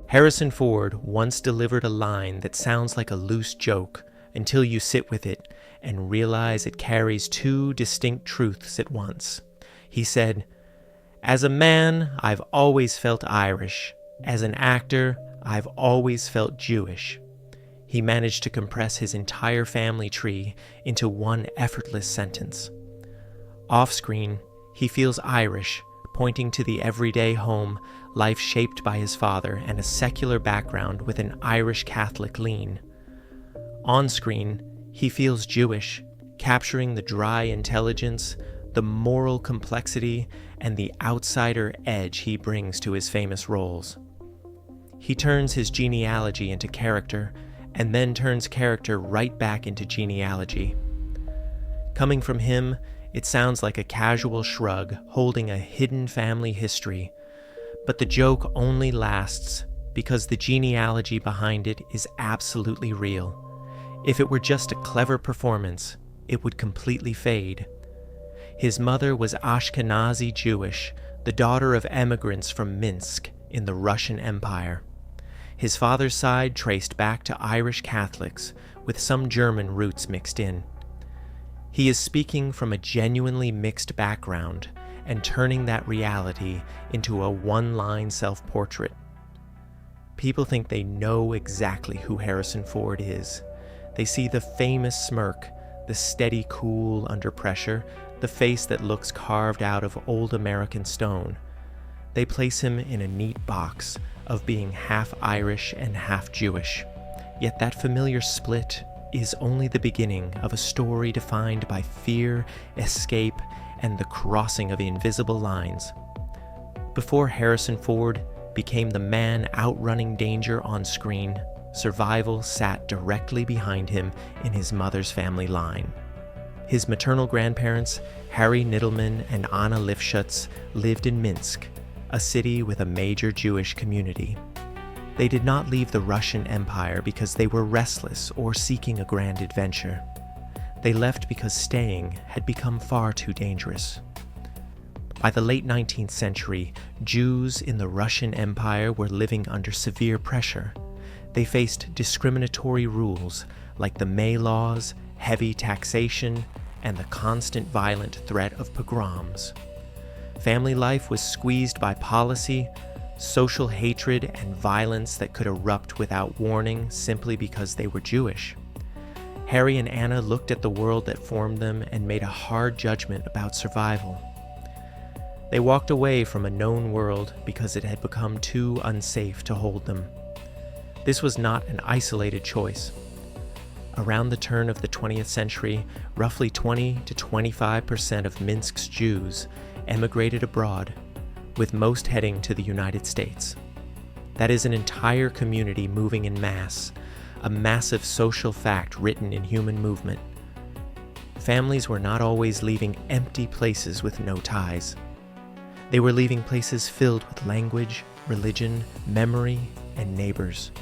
Harrison Ford once delivered a line that sounds like a loose joke until you sit with it and realize it carries two distinct truths at once. He said, "As a man, I've always felt Irish. As an actor, I've always felt Jewish." He managed to compress his entire family tree into one effortless sentence. Off-screen, he feels Irish, pointing to the everyday home, life shaped by his father, and a secular background with an Irish Catholic lean. On-screen, he feels Jewish, capturing the dry intelligence, the moral complexity, and the outsider edge he brings to his famous roles. He turns his genealogy into character, and then turns character right back into genealogy. Coming from him, it sounds like a casual shrug holding a hidden family history, but the joke only lasts because the genealogy behind it is absolutely real. If it were just a clever performance, it would completely fade. His mother was Ashkenazi Jewish, the daughter of immigrants from Minsk in the Russian Empire. His father's side traced back to Irish Catholics, with some German roots mixed in. He is speaking from a genuinely mixed background and turning that reality into a one-line self-portrait. People think they know exactly who Harrison Ford is. They see the famous smirk, the steady cool under pressure, the face that looks carved out of old American stone. They place him in a neat box of being half Irish and half Jewish. Yet that familiar split is only the beginning of a story defined by fear, escape, and the crossing of invisible lines. Before Harrison Ford became the man outrunning danger on screen, survival sat directly behind him in his mother's family line. His maternal grandparents, Harry Nidelman and Anna Lifshutz, lived in Minsk, a city with a major Jewish community. They did not leave the Russian Empire because they were restless or seeking a grand adventure. They left because staying had become far too dangerous. By the late 19th century, Jews in the Russian Empire were living under severe pressure. They faced discriminatory rules like the May laws, heavy taxation, and the constant violent threat of pogroms. Family life was squeezed by policy, social hatred, and violence that could erupt without warning simply because they were Jewish. Harry and Anna looked at the world that formed them and made a hard judgment about survival. They walked away from a known world because it had become too unsafe to hold them. This was not an isolated choice. Around the turn of the 20th century, roughly 20 to 25% of Minsk's Jews emigrated abroad, with most heading to the United States. That is an entire community moving in mass, a massive social fact written in human movement. Families were not always leaving empty places with no ties. They were leaving places filled with language, religion, memory, and neighbors.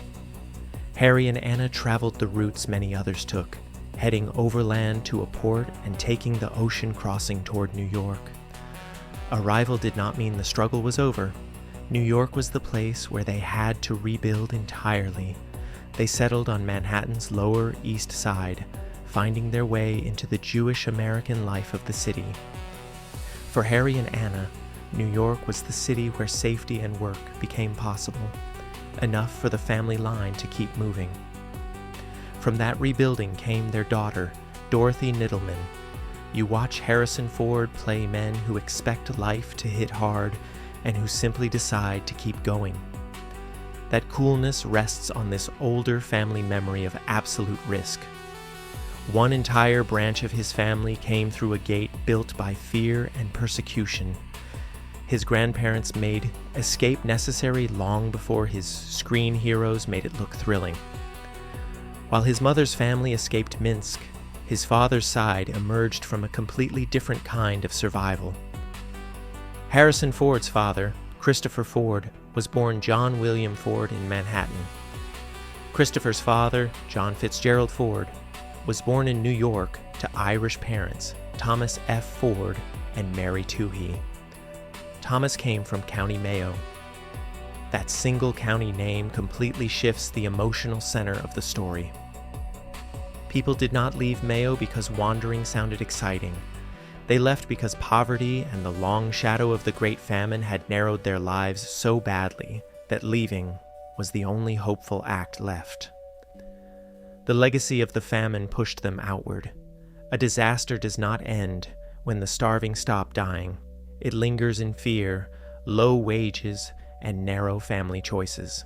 Harry and Anna traveled the routes many others took, heading overland to a port and taking the ocean crossing toward New York. Arrival did not mean the struggle was over. New York was the place where they had to rebuild entirely. They settled on Manhattan's Lower East Side, finding their way into the Jewish American life of the city. For Harry and Anna, New York was the city where safety and work became possible, enough for the family line to keep moving. From that rebuilding came their daughter, Dorothy Nidelman. You watch Harrison Ford play men who expect life to hit hard and who simply decide to keep going. That coolness rests on this older family memory of absolute risk. One entire branch of his family came through a gate built by fear and persecution. His grandparents made escape necessary long before his screen heroes made it look thrilling. While his mother's family escaped Minsk, his father's side emerged from a completely different kind of survival. Harrison Ford's father, Christopher Ford, was born John William Ford in Manhattan. Christopher's father, John Fitzgerald Ford, was born in New York to Irish parents, Thomas F. Ford and Mary Toohey. Thomas came from County Mayo. That single county name completely shifts the emotional center of the story. People did not leave Mayo because wandering sounded exciting. They left because poverty and the long shadow of the Great Famine had narrowed their lives so badly that leaving was the only hopeful act left. The legacy of the famine pushed them outward. A disaster does not end when the starving stop dying. It lingers in fear, low wages, and narrow family choices.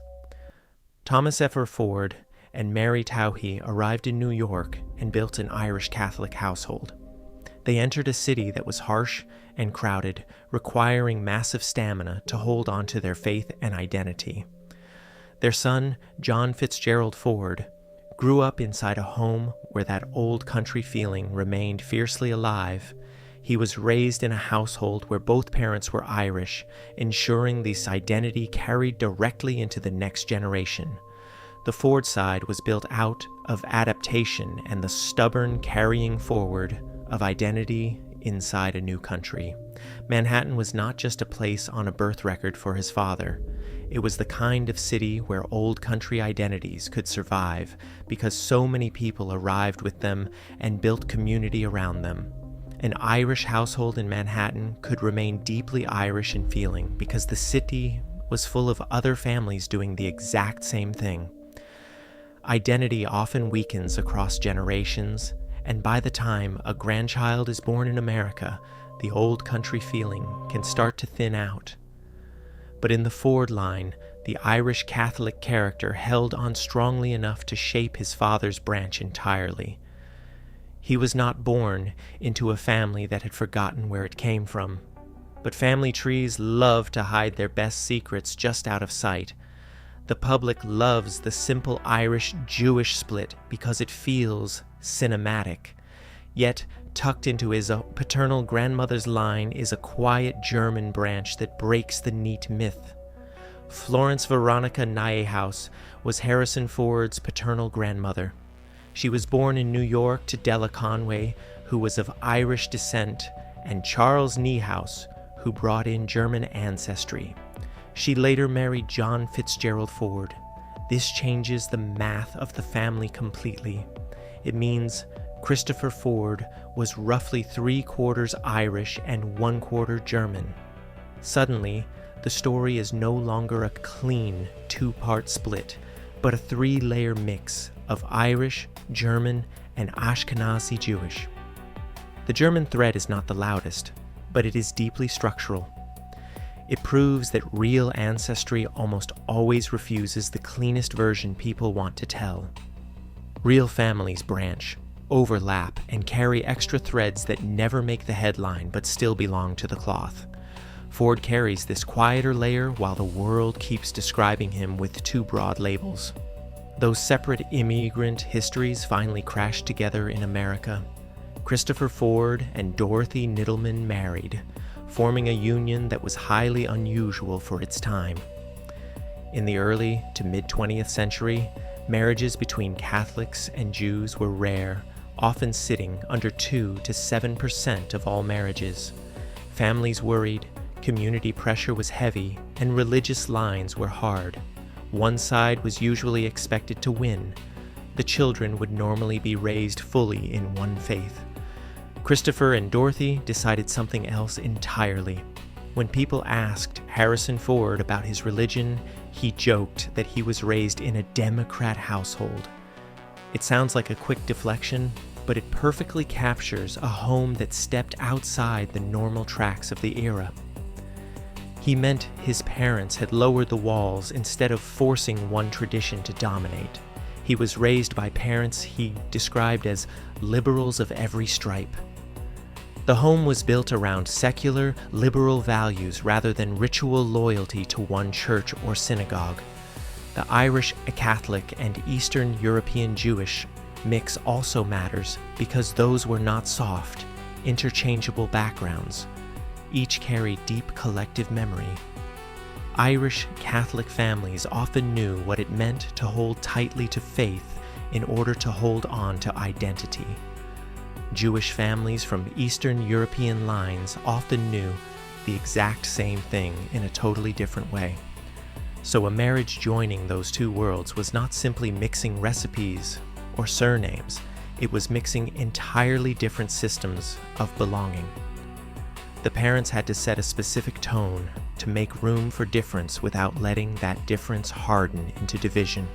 Thomas F. Ford and Mary Towhee arrived in New York and built an Irish Catholic household. They entered a city that was harsh and crowded, requiring massive stamina to hold on to their faith and identity. Their son, John Fitzgerald Ford, grew up inside a home where that old country feeling remained fiercely alive. He was raised in a household where both parents were Irish, ensuring this identity carried directly into the next generation. The Ford side was built out of adaptation and the stubborn carrying forward of identity inside a new country. Manhattan was not just a place on a birth record for his father. It was the kind of city where old country identities could survive because so many people arrived with them and built community around them. An Irish household in Manhattan could remain deeply Irish in feeling because the city was full of other families doing the exact same thing. Identity often weakens across generations, and by the time a grandchild is born in America, the old country feeling can start to thin out. But in the Ford line, the Irish Catholic character held on strongly enough to shape his father's branch entirely. He was not born into a family that had forgotten where it came from, but family trees love to hide their best secrets just out of sight. The public loves the simple Irish-Jewish split because it feels cinematic. Yet, tucked into his paternal grandmother's line is a quiet German branch that breaks the neat myth. Florence Veronica Niehaus was Harrison Ford's paternal grandmother. She was born in New York to Della Conway, who was of Irish descent, and Charles Niehaus, who brought in German ancestry. She later married John Fitzgerald Ford. This changes the math of the family completely. It means Christopher Ford was roughly 3/4 Irish and 1/4 German. Suddenly, the story is no longer a clean 2-part split, but a 3-layer mix of Irish, German, and Ashkenazi Jewish. The German thread is not the loudest, but it is deeply structural. It proves that real ancestry almost always refuses the cleanest version people want to tell. Real families branch, overlap, and carry extra threads that never make the headline but still belong to the cloth. Ford carries this quieter layer while the world keeps describing him with 2 broad labels. Those separate immigrant histories finally crashed together in America. Christopher Ford and Dorothy Nittleman married, forming a union that was highly unusual for its time. In the early to mid-20th century, marriages between Catholics and Jews were rare, often sitting under 2 to 7% of all marriages. Families worried, community pressure was heavy, and religious lines were hard. One side was usually expected to win. The children would normally be raised fully in one faith. Christopher and Dorothy decided something else entirely. When people asked Harrison Ford about his religion, he joked that he was raised in a Democrat household. It sounds like a quick deflection, but it perfectly captures a home that stepped outside the normal tracks of the era. He meant his parents had lowered the walls instead of forcing one tradition to dominate. He was raised by parents he described as liberals of every stripe. The home was built around secular, liberal values rather than ritual loyalty to one church or synagogue. The Irish Catholic and Eastern European Jewish mix also matters because those were not soft, interchangeable backgrounds. Each carry deep collective memory. Irish Catholic families often knew what it meant to hold tightly to faith in order to hold on to identity. Jewish families from Eastern European lines often knew the exact same thing in a totally different way. So a marriage joining those two worlds was not simply mixing recipes or surnames, it was mixing entirely different systems of belonging. The parents had to set a specific tone to make room for difference without letting that difference harden into division.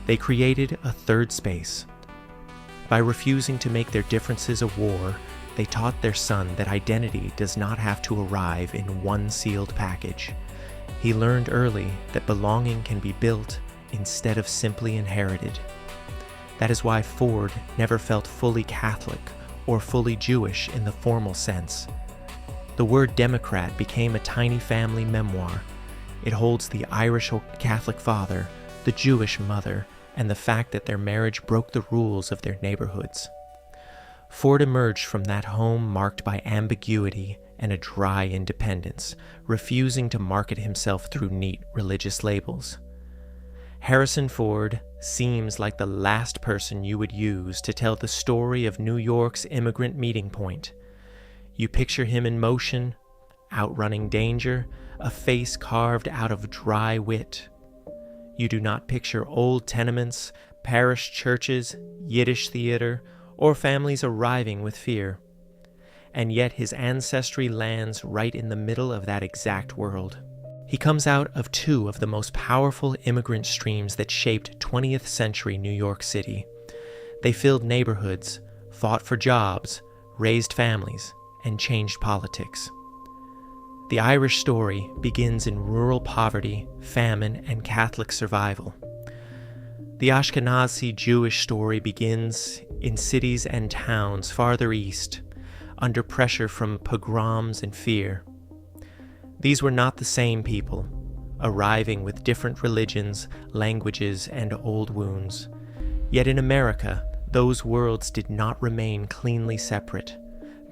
They created a third space. By refusing to make their differences a war, they taught their son that identity does not have to arrive in one sealed package. He learned early that belonging can be built instead of simply inherited. That is why Ford never felt fully Catholic or fully Jewish in the formal sense. The word Democrat became a tiny family memoir. It holds the Irish Catholic father, the Jewish mother, and the fact that their marriage broke the rules of their neighborhoods. Ford emerged from that home marked by ambiguity and a dry independence, refusing to market himself through neat religious labels. Harrison Ford seems like the last person you would use to tell the story of New York's immigrant meeting point. You picture him in motion, outrunning danger, a face carved out of dry wit. You do not picture old tenements, parish churches, Yiddish theater, or families arriving with fear. And yet his ancestry lands right in the middle of that exact world. He comes out of two of the most powerful immigrant streams that shaped 20th century New York City. They filled neighborhoods, fought for jobs, raised families, and changed politics. The Irish story begins in rural poverty, famine, and Catholic survival. The Ashkenazi Jewish story begins in cities and towns farther east, under pressure from pogroms and fear. These were not the same people, arriving with different religions, languages, and old wounds. Yet in America, those worlds did not remain cleanly separate.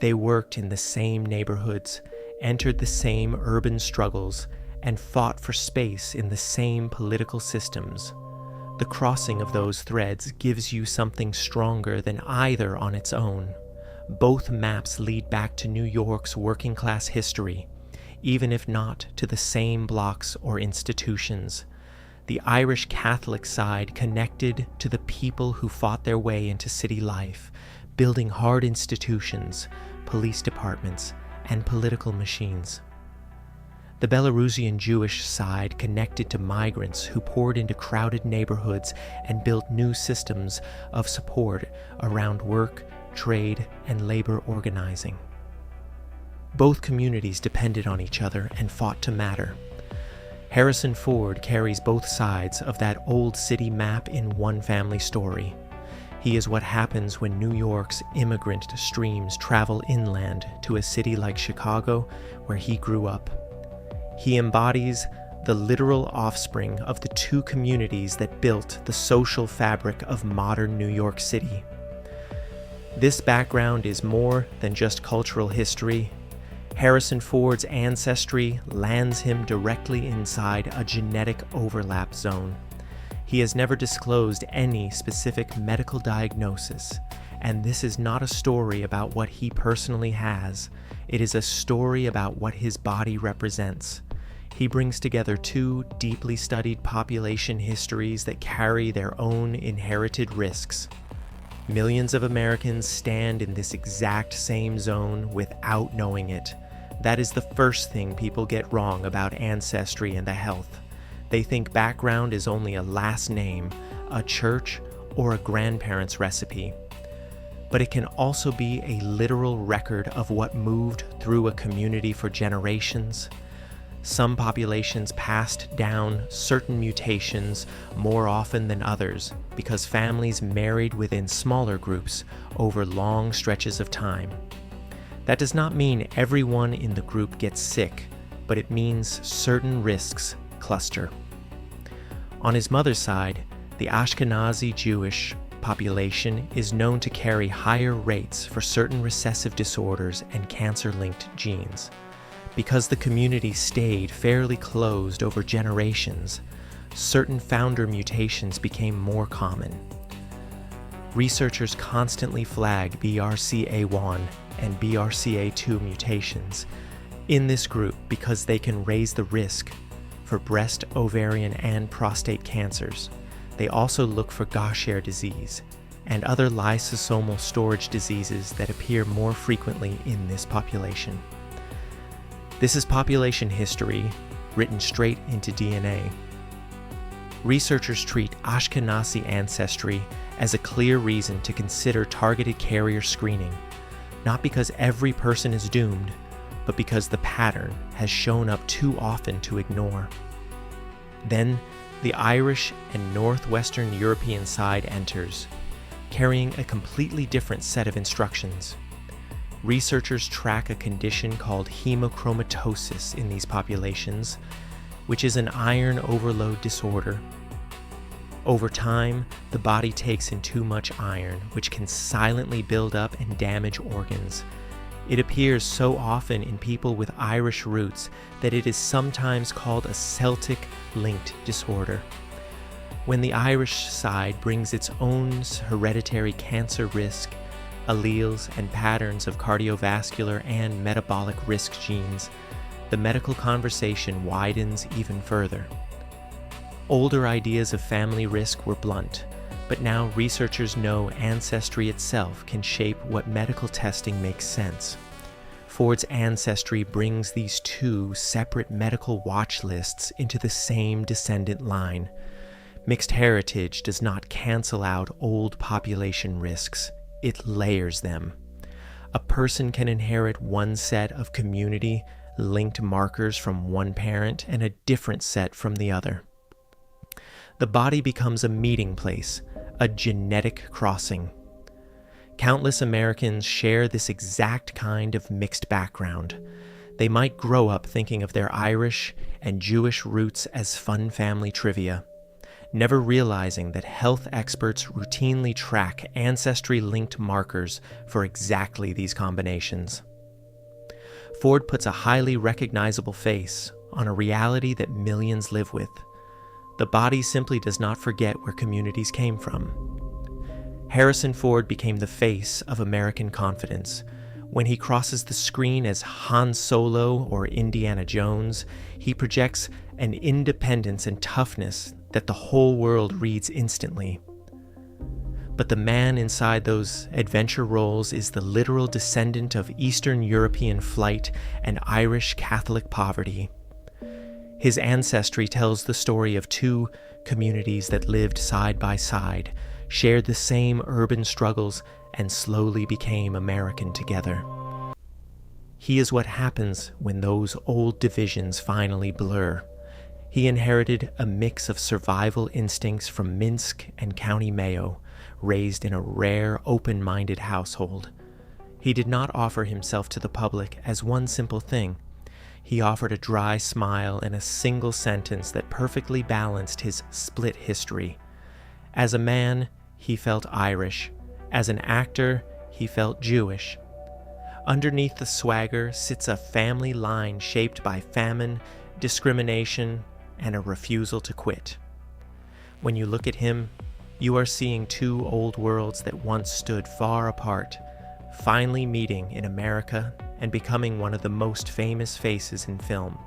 They worked in the same neighborhoods, entered the same urban struggles, and fought for space in the same political systems. The crossing of those threads gives you something stronger than either on its own. Both maps lead back to New York's working-class history, even if not to the same blocks or institutions. The Irish Catholic side connected to the people who fought their way into city life, building hard institutions, police departments, and political machines. The Belarusian Jewish side connected to migrants who poured into crowded neighborhoods and built new systems of support around work, trade, and labor organizing. Both communities depended on each other and fought to matter. Harrison Ford carries both sides of that old city map in one family story. He is what happens when New York's immigrant streams travel inland to a city like Chicago, where he grew up. He embodies the literal offspring of the two communities that built the social fabric of modern New York City. This background is more than just cultural history. Harrison Ford's ancestry lands him directly inside a genetic overlap zone. He has never disclosed any specific medical diagnosis, and this is not a story about what he personally has. It is a story about what his body represents. He brings together two deeply studied population histories that carry their own inherited risks. Millions of Americans stand in this exact same zone without knowing it. That is the first thing people get wrong about ancestry and the health. They think background is only a last name, a church, or a grandparent's recipe. But it can also be a literal record of what moved through a community for generations. Some populations passed down certain mutations more often than others because families married within smaller groups over long stretches of time. That does not mean everyone in the group gets sick, but it means certain risks cluster. On his mother's side, the Ashkenazi Jewish population is known to carry higher rates for certain recessive disorders and cancer-linked genes. Because the community stayed fairly closed over generations, certain founder mutations became more common. Researchers constantly flag BRCA1 and BRCA2 mutations in this group because they can raise the risk for breast, ovarian, and prostate cancers. They also look for Gaucher disease and other lysosomal storage diseases that appear more frequently in this population. This is population history written straight into DNA. Researchers treat Ashkenazi ancestry as a clear reason to consider targeted carrier screening, not because every person is doomed, but because the pattern has shown up too often to ignore. Then, the Irish and Northwestern European side enters, carrying a completely different set of instructions. Researchers track a condition called hemochromatosis in these populations, which is an iron overload disorder. Over time, the body takes in too much iron, which can silently build up and damage organs. It appears so often in people with Irish roots that it is sometimes called a Celtic-linked disorder. When the Irish side brings its own hereditary cancer risk, alleles, and patterns of cardiovascular and metabolic risk genes, the medical conversation widens even further. Older ideas of family risk were blunt, but now researchers know ancestry itself can shape what medical testing makes sense. Ford's ancestry brings these two separate medical watch lists into the same descendant line. Mixed heritage does not cancel out old population risks, it layers them. A person can inherit one set of community-linked markers from one parent and a different set from the other. The body becomes a meeting place, a genetic crossing. Countless Americans share this exact kind of mixed background. They might grow up thinking of their Irish and Jewish roots as fun family trivia, never realizing that health experts routinely track ancestry-linked markers for exactly these combinations. Ford puts a highly recognizable face on a reality that millions live with. The body simply does not forget where communities came from. Harrison Ford became the face of American confidence. When he crosses the screen as Han Solo or Indiana Jones, he projects an independence and toughness that the whole world reads instantly. But the man inside those adventure roles is the literal descendant of Eastern European flight and Irish Catholic poverty. His ancestry tells the story of two communities that lived side by side, shared the same urban struggles, and slowly became American together. He is what happens when those old divisions finally blur. He inherited a mix of survival instincts from Minsk and County Mayo, raised in a rare, open-minded household. He did not offer himself to the public as one simple thing. He offered a dry smile and a single sentence that perfectly balanced his split history. As a man, he felt Irish. As an actor, he felt Jewish. Underneath the swagger sits a family line shaped by famine, discrimination, and a refusal to quit. When you look at him, you are seeing two old worlds that once stood far apart, finally meeting in America and becoming one of the most famous faces in film.